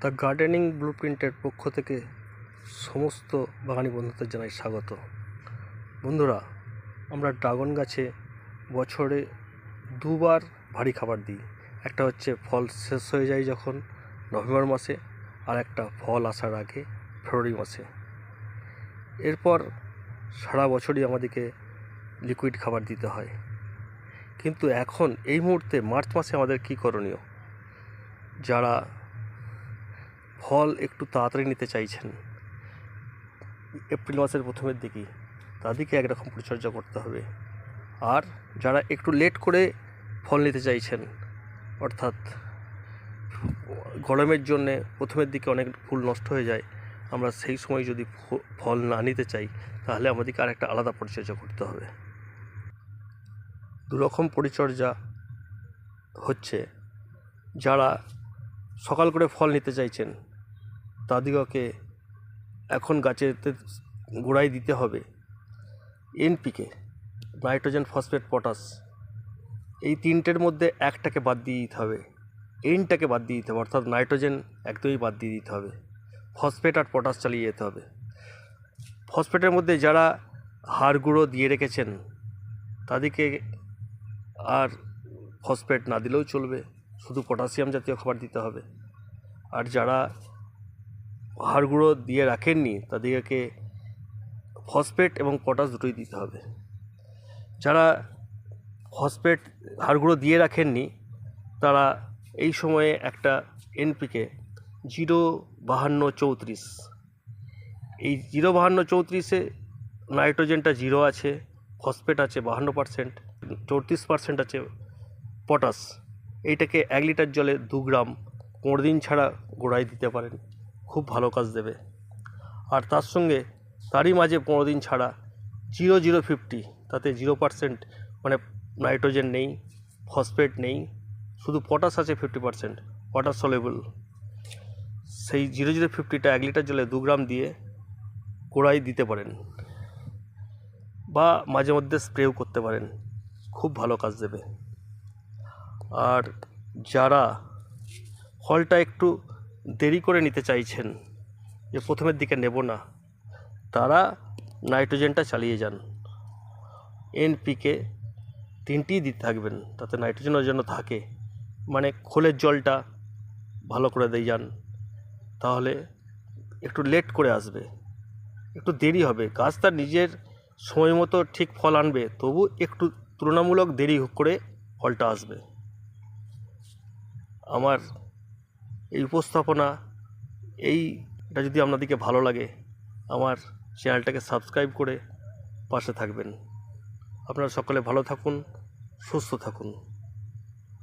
The gardening ব্লুপ্রিন্টের পক্ষ থেকে সমস্ত বাগানি বন্ধুদের জানাই স্বাগত। বন্ধুরা, আমরা ড্রাগন গাছে বছরে দুবার ভারী খাবার দিই। একটা হচ্ছে ফল শেষ হয়ে যায় যখন নভেম্বর মাসে, আর একটা ফল আসার আগে ফেব্রুয়ারি মাসে। এরপর সারা বছরই আমাদেরকে লিকুইড খাবার দিতে হয়। কিন্তু এখন এই মুহূর্তে মার্চ মাসে আমাদের কী করণীয়? যারা ফল একটু তাড়াতাড়ি নিতে চাইছেন, এপ্রিল মাসের প্রথমের দিকেই, তাদেরকে একরকম পরিচর্যা করতে হবে। আর যারা একটু লেট করে ফল নিতে চাইছেন, অর্থাৎ গরমের জন্যে প্রথমের দিকে অনেক ফুল নষ্ট হয়ে যায়, আমরা সেই সময় যদি ফল না নিতে চাই, তাহলে আমাদেরকে আর একটা আলাদা পরিচর্যা করতে হবে। দুরকম পরিচর্যা হচ্ছে, যারা সকাল করে ফল নিতে চাইছেন তাদেরকে এখন গাছের গোড়ায় দিতে হবে এনপিকে, নাইট্রোজেন, ফসফেট, পটাশ। এই তিনটের মধ্যে একটাকে বাদ দিয়ে দিতে হবে, এনটাকে বাদ দিয়ে দিতে হবে, অর্থাৎ নাইট্রোজেন একদমই বাদ দিয়ে দিতে হবে, ফসফেট আর পটাশ চালিয়ে যেতে হবে। ফসফেটের মধ্যে যারা হাড় গুঁড়ো দিয়ে রেখেছেন তাদেরকে আর ফসফেট না দিলেও চলবে, শুধু পটাশিয়াম জাতীয় খাবার দিতে হবে। আর যারা হাড় গুঁড়ো দিয়ে রাখেননি তাদেরকে ফসফেট এবং পটাশ দুটোই দিতে হবে। যারা ফসফেট হাড় গুঁড়ো দিয়ে রাখেননি তারা এই সময়ে একটা এনপিকে 0-52-34, এই 0-52-34-এ নাইট্রোজেনটা 0 আছে, ফসফেট আছে 52%, 34% আছে পটাশ। এইটাকে 1 লিটার জলে 2 গ্রাম 15 দিন ছাড়া গোড়ায় দিতে পারেন, খুব ভালো কাজ দেবে। আর তার সঙ্গে তারই মাঝে 15 দিন ছাড়া 0-0-50, তাতে 0% মানে নাইট্রোজেন নেই, ফসফেট নেই, শুধু পটাশ আছে 50%, পটাশ সলেবল। সেই 0-0-50টা 1 লিটার জলে 2 গ্রাম দিয়ে গোড়ায় দিতে পারেন, বা মাঝে মধ্যে স্প্রেও করতে পারেন, খুব ভালো কাজ দেবে। আর যারা ফলটা একটু দেরি করে নিতে চাইছেন, যে প্রথমের দিকে নেব না, তারা নাইট্রোজেনটা চালিয়ে যান। এনপিকে 3টিই দিতে থাকবেন, তাতে নাইট্রোজেনের জন্য থাকে, মানে খোলের জলটা ভালো করে দিয়ে যান। তাহলে একটু লেট করে আসবে, একটু দেরি হবে, গাছ তার নিজের সময় মতো ঠিক ফল আনবে, তবু একটু তুলনামূলক দেরি করে ফলটা আসবে। আমার এই উপস্থাপনা এইটা যদি আপনাদেরকে ভালো লাগে, আমার চ্যানেলটাকে সাবস্ক্রাইব করে পাশে থাকবেন। আপনারা সকলে ভালো থাকুন, সুস্থ থাকুন।